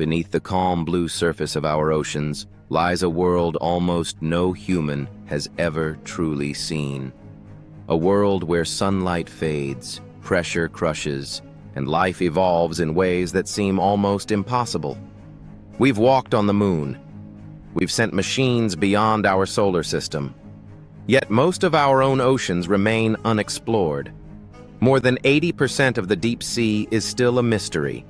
Beneath the calm blue surface of our oceans lies a world almost no human has ever truly seen. A world where sunlight fades, pressure crushes, and life evolves in ways that seem almost impossible. We've walked on the moon. We've sent machines beyond our solar system. Yet most of our own oceans remain unexplored. More than 80% of the deep sea is still a mystery.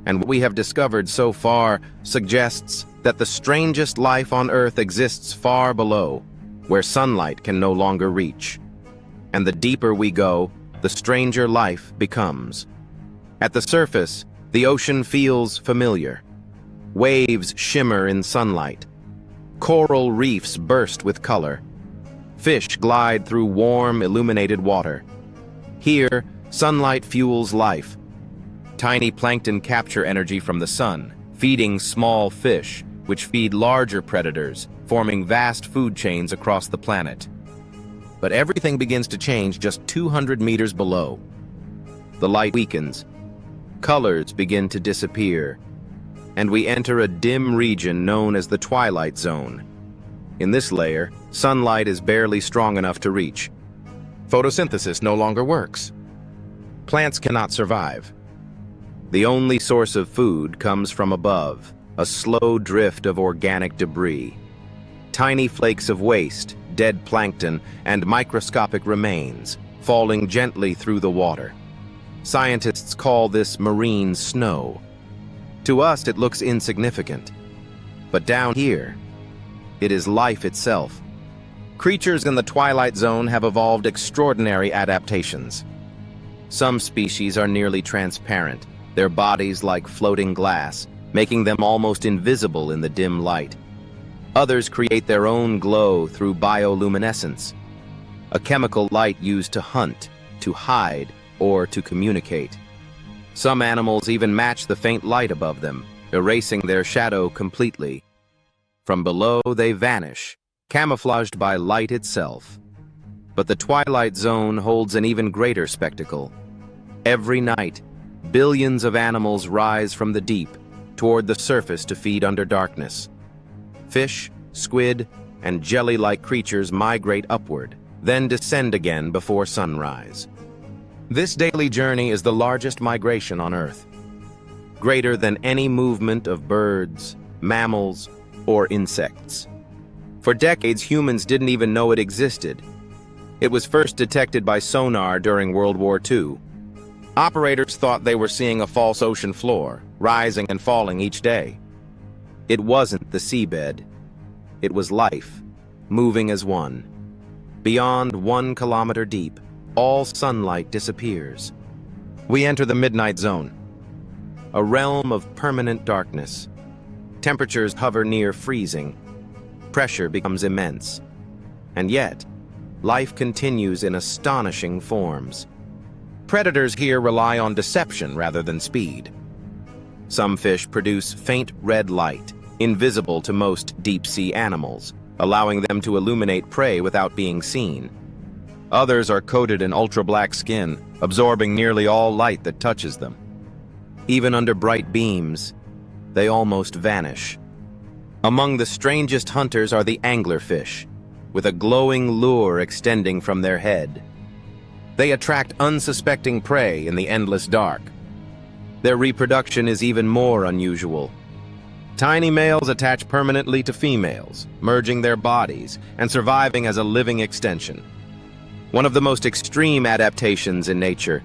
And what we have discovered so far suggests that the strangest life on Earth exists far below, where sunlight can no longer reach. And the deeper we go, the stranger life becomes. At the surface, the ocean feels familiar. Waves shimmer in sunlight. Coral reefs burst with color. Fish glide through warm, illuminated water. Here, sunlight fuels life. Tiny plankton capture energy from the sun, feeding small fish, which feed larger predators, forming vast food chains across the planet. But everything begins to change just 200 meters below. The light weakens. Colors begin to disappear, and we enter a dim region known as the Twilight Zone. In this layer, sunlight is barely strong enough to reach. Photosynthesis no longer works. Plants cannot survive. The only source of food comes from above, a slow drift of organic debris. Tiny flakes of waste, dead plankton, and microscopic remains, falling gently through the water. Scientists call this marine snow. To us, it looks insignificant. But down here, it is life itself. Creatures in the Twilight Zone have evolved extraordinary adaptations. Some species are nearly transparent, their bodies like floating glass, making them almost invisible in the dim light. Others create their own glow through bioluminescence, a chemical light used to hunt, to hide, or to communicate. Some animals even match the faint light above them, erasing their shadow completely. From below they vanish, camouflaged by light itself. But the Twilight Zone holds an even greater spectacle. Every night, billions of animals rise from the deep toward the surface to feed under darkness. Fish, squid, and jelly-like creatures migrate upward, then descend again before sunrise. This daily journey is the largest migration on Earth, greater than any movement of birds, mammals, or insects. For decades, humans didn't even know it existed. It was first detected by sonar during World War II. Operators thought they were seeing a false ocean floor, rising and falling each day. It wasn't the seabed. It was life, moving as one. Beyond 1 kilometer deep, all sunlight disappears. We enter the midnight zone, a realm of permanent darkness. Temperatures hover near freezing. Pressure becomes immense. And yet, life continues in astonishing forms. Predators here rely on deception rather than speed. Some fish produce faint red light, invisible to most deep-sea animals, allowing them to illuminate prey without being seen. Others are coated in ultra-black skin, absorbing nearly all light that touches them. Even under bright beams, they almost vanish. Among the strangest hunters are the anglerfish, with a glowing lure extending from their head. They attract unsuspecting prey in the endless dark. Their reproduction is even more unusual. Tiny males attach permanently to females, merging their bodies and surviving as a living extension. One of the most extreme adaptations in nature.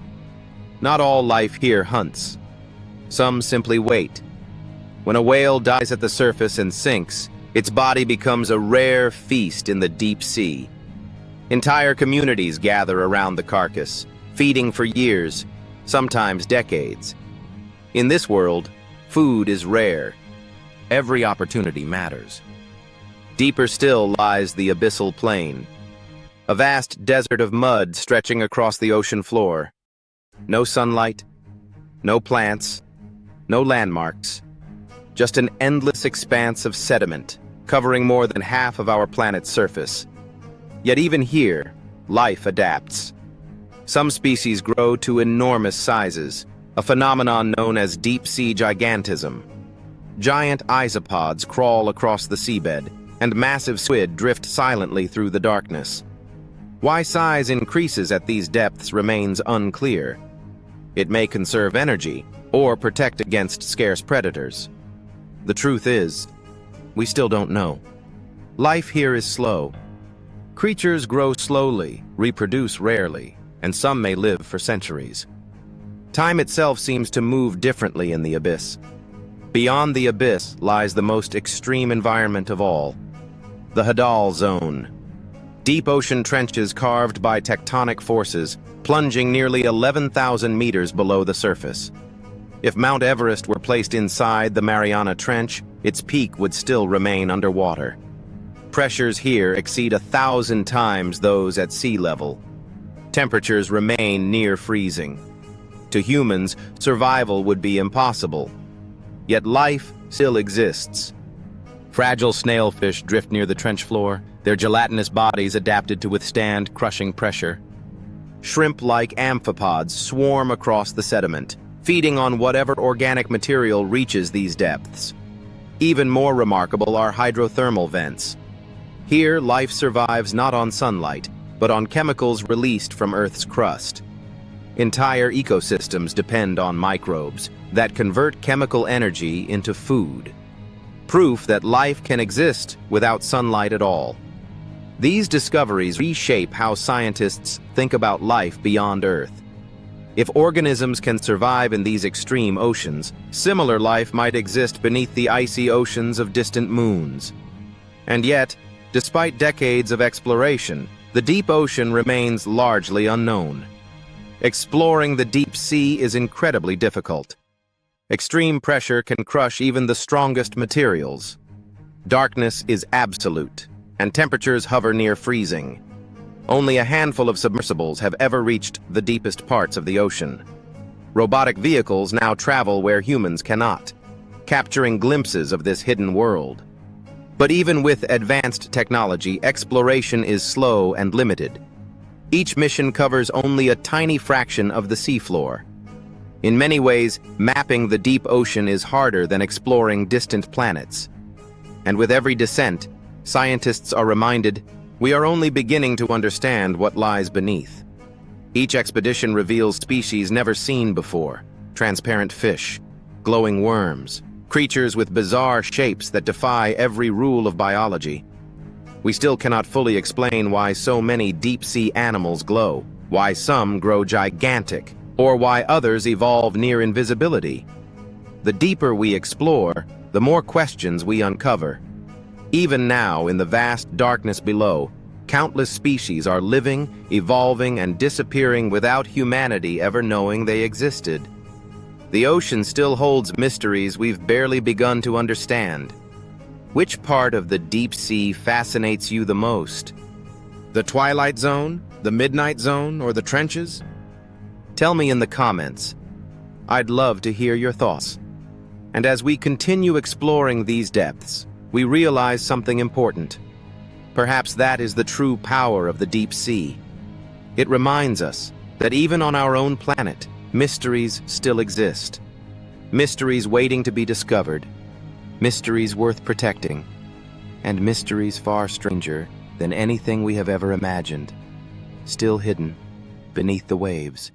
Not all life here hunts. Some simply wait. When a whale dies at the surface and sinks, its body becomes a rare feast in the deep sea. Entire communities gather around the carcass, feeding for years, sometimes decades. In this world, food is rare. Every opportunity matters. Deeper still lies the abyssal plain, a vast desert of mud stretching across the ocean floor. No sunlight, no plants, no landmarks, just an endless expanse of sediment covering more than half of our planet's surface. Yet even here, life adapts. Some species grow to enormous sizes, a phenomenon known as deep-sea gigantism. Giant isopods crawl across the seabed, and massive squid drift silently through the darkness. Why size increases at these depths remains unclear. It may conserve energy or protect against scarce predators. The truth is, we still don't know. Life here is slow. Creatures grow slowly, reproduce rarely, and some may live for centuries. Time itself seems to move differently in the abyss. Beyond the abyss lies the most extreme environment of all, the Hadal Zone. Deep ocean trenches carved by tectonic forces, plunging nearly 11,000 meters below the surface. If Mount Everest were placed inside the Mariana Trench, its peak would still remain underwater. Pressures here exceed 1,000 times those at sea level. Temperatures remain near freezing. To humans, survival would be impossible. Yet life still exists. Fragile snailfish drift near the trench floor, their gelatinous bodies adapted to withstand crushing pressure. Shrimp-like amphipods swarm across the sediment, feeding on whatever organic material reaches these depths. Even more remarkable are hydrothermal vents. Here, life survives not on sunlight, but on chemicals released from Earth's crust. Entire ecosystems depend on microbes that convert chemical energy into food. Proof that life can exist without sunlight at all. These discoveries reshape how scientists think about life beyond Earth. If organisms can survive in these extreme oceans, similar life might exist beneath the icy oceans of distant moons. And yet, despite decades of exploration, the deep ocean remains largely unknown. Exploring the deep sea is incredibly difficult. Extreme pressure can crush even the strongest materials. Darkness is absolute, and temperatures hover near freezing. Only a handful of submersibles have ever reached the deepest parts of the ocean. Robotic vehicles now travel where humans cannot, capturing glimpses of this hidden world. But even with advanced technology, exploration is slow and limited. Each mission covers only a tiny fraction of the seafloor. In many ways, mapping the deep ocean is harder than exploring distant planets. And with every descent, scientists are reminded we are only beginning to understand what lies beneath. Each expedition reveals species never seen before: transparent fish, glowing worms, creatures with bizarre shapes that defy every rule of biology. We still cannot fully explain why so many deep-sea animals glow, why some grow gigantic, or why others evolve near invisibility. The deeper we explore, the more questions we uncover. Even now, in the vast darkness below, countless species are living, evolving, and disappearing without humanity ever knowing they existed. The ocean still holds mysteries we've barely begun to understand. Which part of the deep sea fascinates you the most? The Twilight Zone, the Midnight Zone, or the trenches? Tell me in the comments. I'd love to hear your thoughts. And as we continue exploring these depths, we realize something important. Perhaps that is the true power of the deep sea. It reminds us that even on our own planet, mysteries still exist. Mysteries waiting to be discovered. Mysteries worth protecting. And mysteries far stranger than anything we have ever imagined. Still hidden beneath the waves.